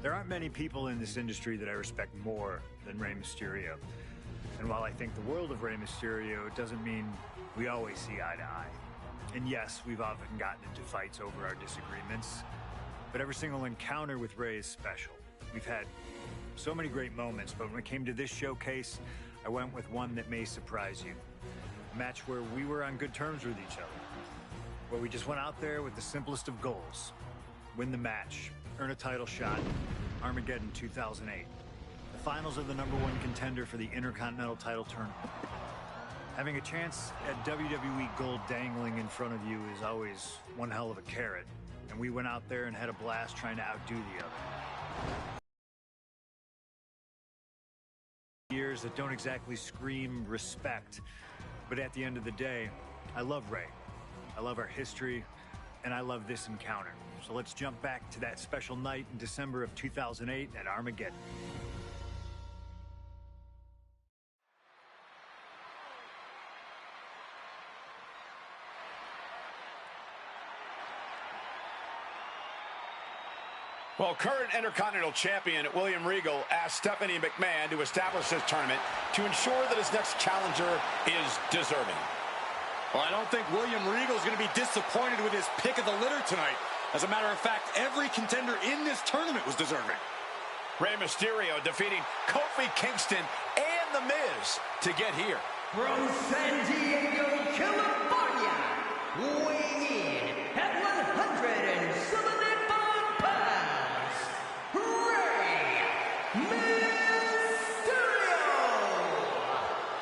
There aren't many people in this industry that I respect more than Rey Mysterio. And while I think the world of Rey Mysterio, it doesn't mean we always see eye to eye. And yes, we've often gotten into fights over our disagreements, but every single encounter with Rey is special. We've had so many great moments, but when it came to this showcase, I went with one that may surprise you. A match where we were on good terms with each other. Where we just went out there with the simplest of goals. Win the match, earn a title shot, Armageddon 2008. The finals of the #1 contender for the Intercontinental title tournament. Having a chance at WWE gold dangling in front of you is always one hell of a carrot. And we went out there and had a blast trying to outdo the other. Years that don't exactly scream respect, but at the end of the day, I love Rey. I love our history, and I love this encounter. So let's jump back to that special night in December of 2008 at Armageddon. Well, current Intercontinental Champion William Regal asked Stephanie McMahon to establish this tournament to ensure that his next challenger is deserving. Well, I don't think William Regal is going to be disappointed with his pick of the litter tonight. As a matter of fact, every contender in this tournament was deserving. Rey Mysterio defeating Kofi Kingston and The Miz to get here. From San Diego, California, weighing in at 175 pounds, Rey Mysterio!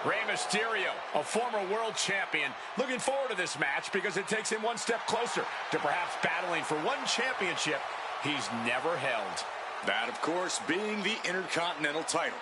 Rey Mysterio, a former world champion, looking forward to this match because it takes him one step closer to perhaps battling for one championship he's never held. That, of course, being the Intercontinental title.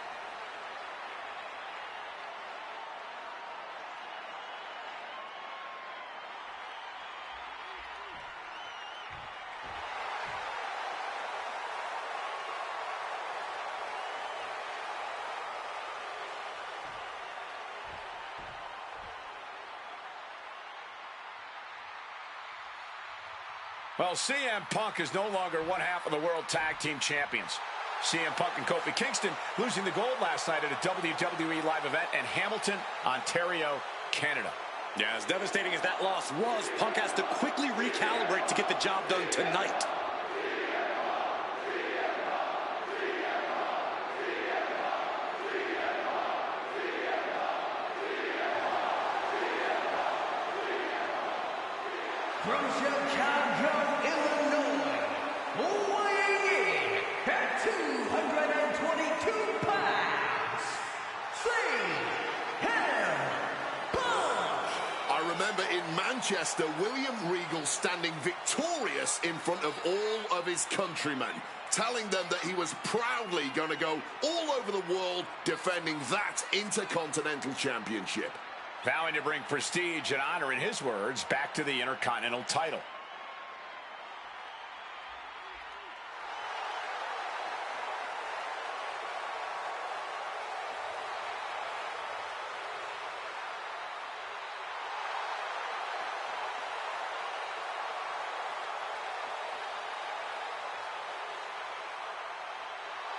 Well, CM Punk is no longer one half of the World Tag Team Champions. CM Punk and Kofi Kingston losing the gold last night at a WWE live event in Hamilton, Ontario, Canada. Yeah, as devastating as that loss was, Punk has to quickly recalibrate to get the job done tonight. From Chicago, Illinois, weighing in at 222 pounds, CM Punk! I remember in Manchester, William Regal standing victorious in front of all of his countrymen, telling them that he was proudly going to go all over the world defending that Intercontinental Championship. Vowing to bring prestige and honor, in his words, back to the Intercontinental title.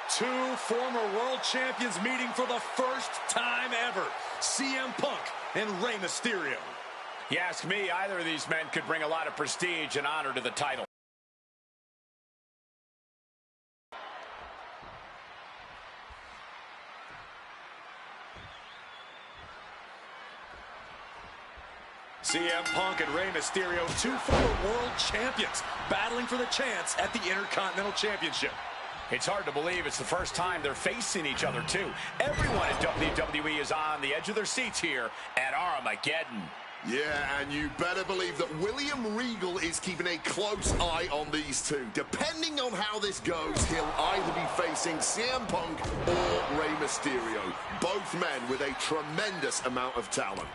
Two former world champions meeting for the first time ever. CM Punk and Rey Mysterio. You ask me, either of these men could bring a lot of prestige and honor to the title. CM Punk and Rey Mysterio, two former world champions, battling for the chance at the Intercontinental Championship. It's hard to believe it's the first time they're facing each other, too. Everyone in WWE is on the edge of their seats here at Armageddon. Yeah, and you better believe that William Regal is keeping a close eye on these two. Depending on how this goes, he'll either be facing CM Punk or Rey Mysterio. Both men with a tremendous amount of talent.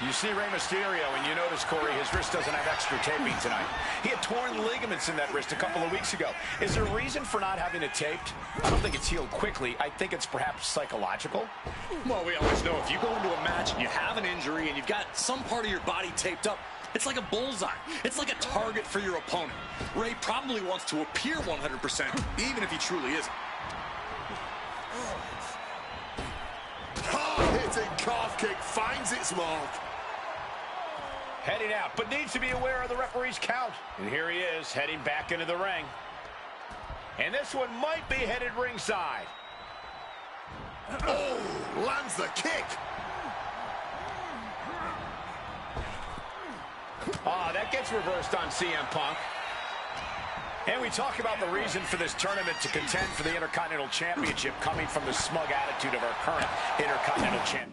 You see Rey Mysterio, and you notice, Corey, his wrist doesn't have extra taping tonight. He had torn ligaments in that wrist a couple of weeks ago. Is there a reason for not having it taped? I don't think it's healed quickly. I think it's perhaps psychological. Well, we always know if you go into a match and you have an injury and you've got some part of your body taped up, It's like a bullseye. It's like a target for your opponent. Ray probably wants to appear 100%, even if he truly isn't. Hard-hitting calf kick finds its mark. Heading out, but needs to be aware of the referee's count. And here he is, heading back into the ring. And this one might be headed ringside. Oh, lands the kick. That gets reversed on CM Punk. And we talk about the reason for this tournament to contend for the Intercontinental Championship coming from the smug attitude of our current Intercontinental Champion.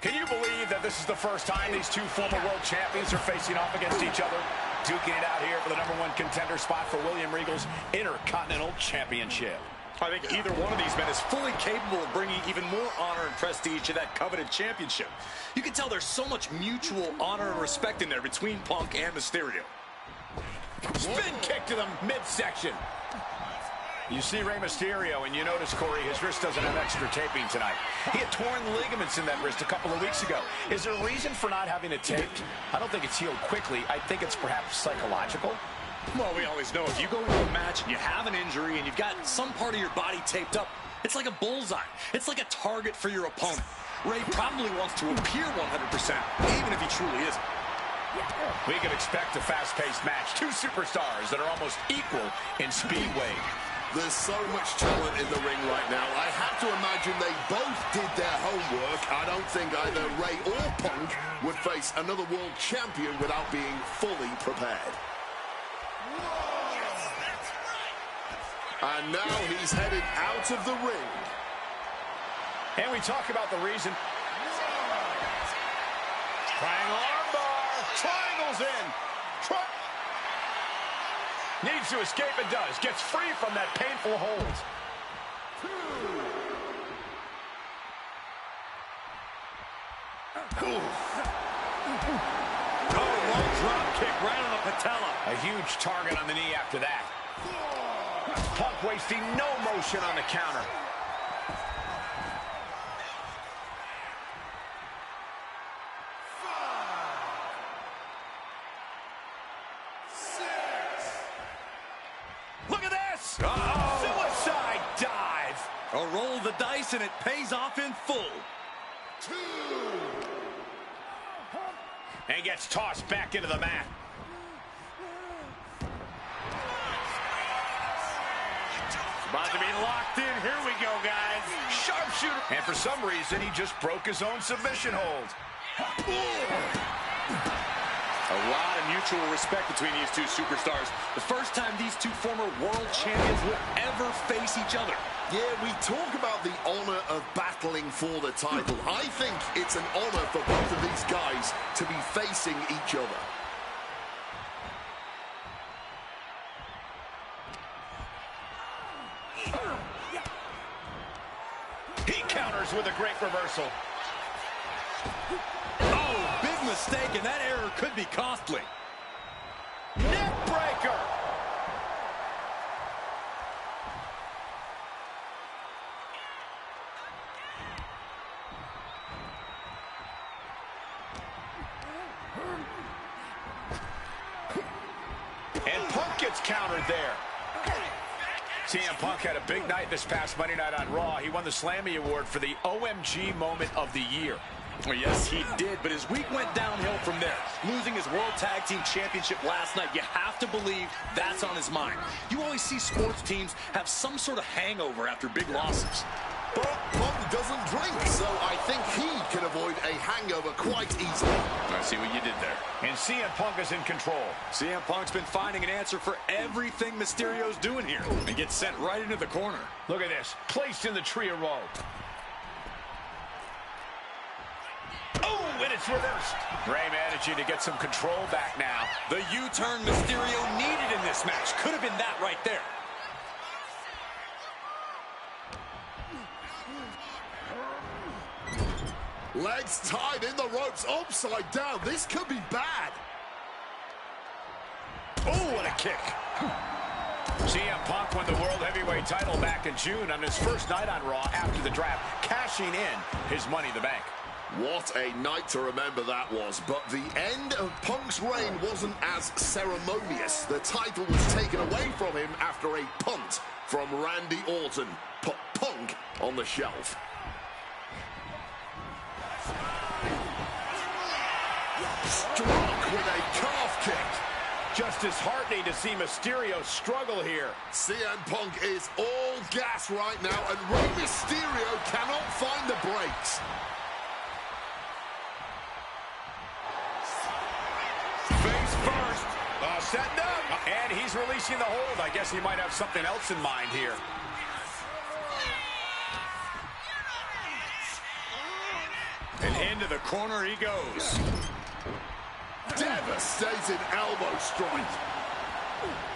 Can you believe that this is the first time these two former world champions are facing off against each other? Duking it out here for the #1 contender spot for William Regal's Intercontinental Championship. I think either one of these men is fully capable of bringing even more honor and prestige to that coveted championship. You can tell there's so much mutual honor and respect in there between Punk and Mysterio. Spin kick to the midsection. You see Rey Mysterio, and you notice, Corey, his wrist doesn't have extra taping tonight. He had torn ligaments in that wrist a couple of weeks ago. Is there a reason for not having it taped? I don't think it's healed quickly. I think it's perhaps psychological. Well, we always know if you go into a match and you have an injury and you've got some part of your body taped up, it's like a bullseye. It's like a target for your opponent. Ray probably wants to appear 100%, even if he truly isn't. We can expect a fast-paced match. Two superstars that are almost equal in speed weight. There's so much talent in the ring right now. I have to imagine they both did their homework. I don't think either Ray or Punk would face another world champion without being fully prepared. And now he's headed out of the ring. And we talk about the reason. Triangle armbar. Triangles in. Needs to escape and does. Gets free from that painful hold. Oh, long drop kick right on the patella. A huge target on the knee after that. Punk wasting no motion on the counter. Look at this! Suicide dive! A roll of the dice and it pays off in full. And gets tossed back into the mat. About to be locked in. Here we go, guys. Sharpshooter. And for some reason, he just broke his own submission hold. A lot of mutual respect between these two superstars. The first time these two former world champions will ever face each other. Yeah, we talk about the honor of battling for the title. I think it's an honor for both of these guys to be facing each other. He counters with a great reversal. Oh, big mistake, and that error could be costly. Neck breaker. And Punk gets countered there. CM Punk had a big night this past Monday night on Raw. He won the Slammy Award for the OMG Moment of the Year. Well, yes, he did, but his week went downhill from there. Losing his World Tag Team Championship last night, you have to believe that's on his mind. You always see sports teams have some sort of hangover after big losses. But Punk doesn't drink, so I think he can avoid a hangover quite easily. I see what you did there. And CM Punk is in control. CM Punk's been finding an answer for everything Mysterio's doing here and gets sent right into the corner. Look at this. Placed in the tree of woe. Oh, and it's reversed. Ray managing to get some control back now. The U-turn Mysterio needed in this match. Could have been that right there. Legs tied in the ropes, upside down. This could be bad. Oh, what a kick. CM Punk won the World Heavyweight title back in June on his first night on Raw after the draft, cashing in his Money in the Bank. What a night to remember that was, but the end of Punk's reign wasn't as ceremonious. The title was taken away from him after a punt from Randy Orton put Punk on the shelf. Struck with a calf kick. Just disheartening to see Mysterio struggle here. CM Punk is all gas right now, and Rey Mysterio cannot find the brakes. Face first. Setting up. And he's releasing the hold. I guess he might have something else in mind here. And into the corner he goes. Devastating elbow strike.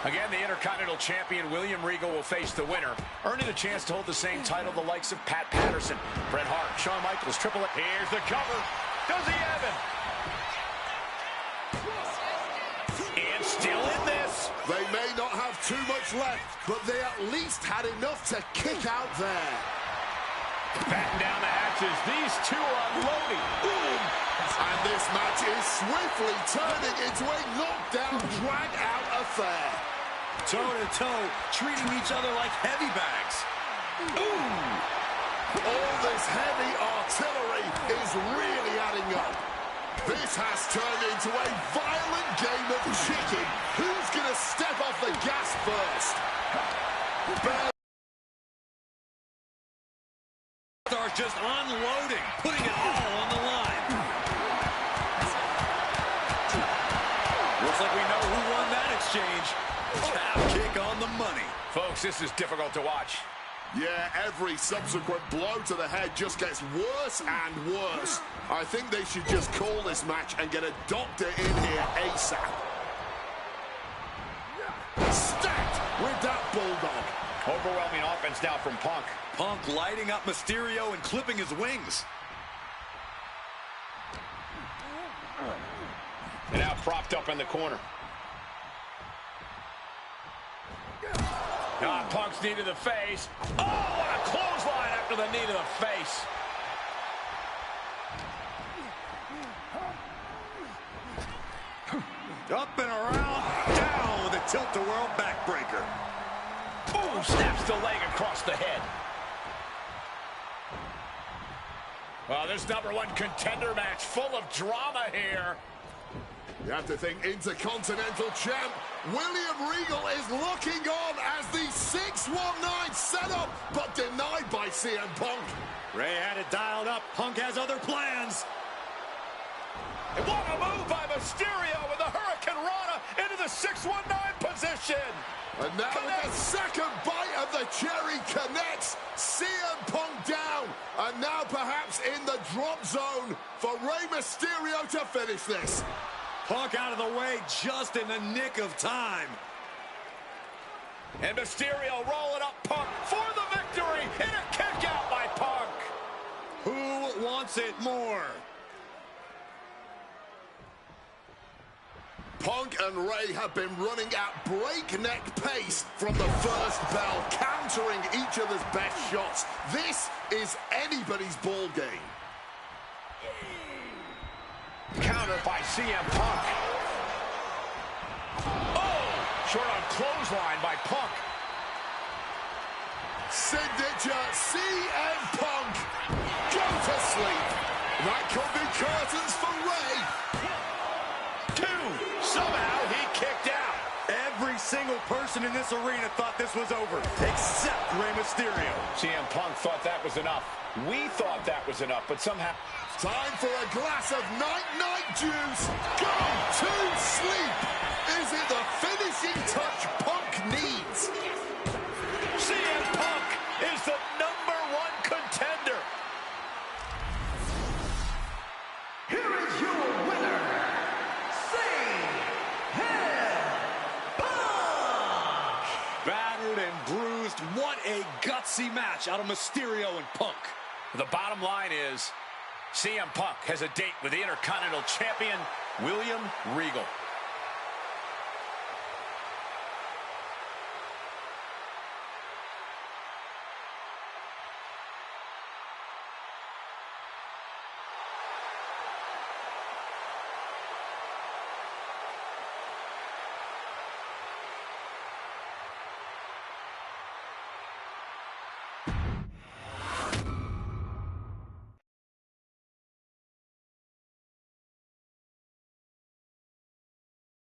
Again, the Intercontinental Champion William Regal will face the winner, earning a chance to hold the same title the likes of Pat Patterson, Bret Hart, Shawn Michaels, Triple H. Here's the cover. Does he have it? And still in this. They may not have too much left, but they at least had enough to kick out there. Batten down the hatches. These two are unloading. Boom. And this match is swiftly turning into a knockdown, drag-out affair. Toe-to-toe, treating each other like heavy bags. Ooh! All this heavy artillery is really adding up. This has turned into a violent game of chicken. Who's going to step off the gas first? Stars just unloading, putting it all on the line. Looks like we know who won that exchange. Calf kick on the money. Folks, this is difficult to watch. Yeah, every subsequent blow to the head just gets worse and worse. I think they should just call this match and get a doctor in here ASAP. Stacked with that bulldog. Overwhelming offense now from Punk. Punk lighting up Mysterio and clipping his wings. And now propped up in the corner. Punk's knee to the face. Oh, what a clothesline after the knee to the face. Up and around, down with a tilt-a-whirl backbreaker. Boom, snaps the leg across the head. Well, this #1 contender match full of drama here. You have to think Intercontinental Champ William Regal is looking on as the 619 setup, but denied by CM Punk. Ray had it dialed up. Punk has other plans. And what a move by Mysterio with the Hurricane Rana into the 619 position. And now with the second bite of the cherry connects, CM Punk down. And now perhaps in the drop zone for Rey Mysterio to finish this. Punk out of the way just in the nick of time. And Mysterio rolling up Punk for the victory. And a kick out by Punk. Who wants it more? Punk and Ray have been running at breakneck pace from the first bell, countering each other's best shots. This is anybody's ball game. Counter by CM Punk. Oh! Short on clothesline by Punk. Signature CM Punk. Go to sleep. That could be curtains for Ray. Two. Somehow he kicked out. Every single person in this arena thought this was over, except Rey Mysterio. CM Punk thought that was enough. We thought that was enough, but somehow... Time for a glass of night-night juice. Go to sleep. Is it the finishing touch Punk needs? CM Punk is the #1 contender. Here is your winner, CM Punk! Battered and bruised. What a gutsy match out of Mysterio and Punk. The bottom line is... CM Punk has a date with the Intercontinental Champion, William Regal.